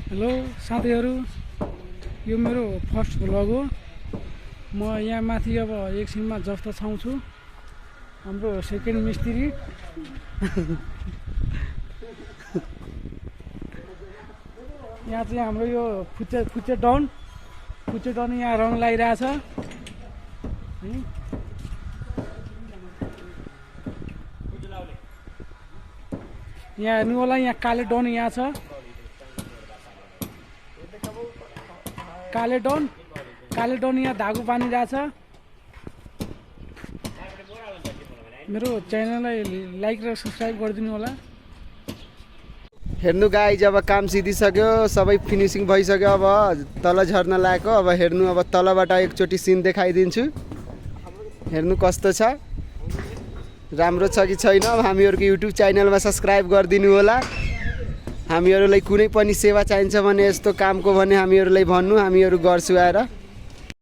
Hello साथीहरु, यो मेरो फर्स्ट भ्लग हो। म यहाँ माथि अब एकछिनमा जस्तो छाउँछु हाम्रो सेकेन्ड मिस्त्री। यहाँ चाहिँ हाम्रो यो फुच्चे डाउन यहाँ रङ लगाइरहेछ है। यहाँ हेर्नु होला, यहाँ काले डाउन यहाँ छ। काले डाउन यहाँ धागो बानिरहेछ। मेरो च्यानललाई लाइक र सब्स्क्राइब गरिदिनु होला। हेर्नु गाइज, अब काम सिधिसक्यो, सबै फिनिसिङ भइसक्यो। अब तल झर्न लागेको। अब हेर्नु, अब तलबाट एकचोटि सिन देखाइदिन्छु। हेर्नु कस्तो छ, राम्रो छ कि छैन। अब हामीहरूको युट्युब च्यानलमा सब्स्क्राइब गरिदिनु होला। हामीहरूलाई कुनै पनि सेवा चाहिन्छ भने, यस्तो कामको भने हामीहरूलाई भन्नु, हामीहरू गर्छु आएर।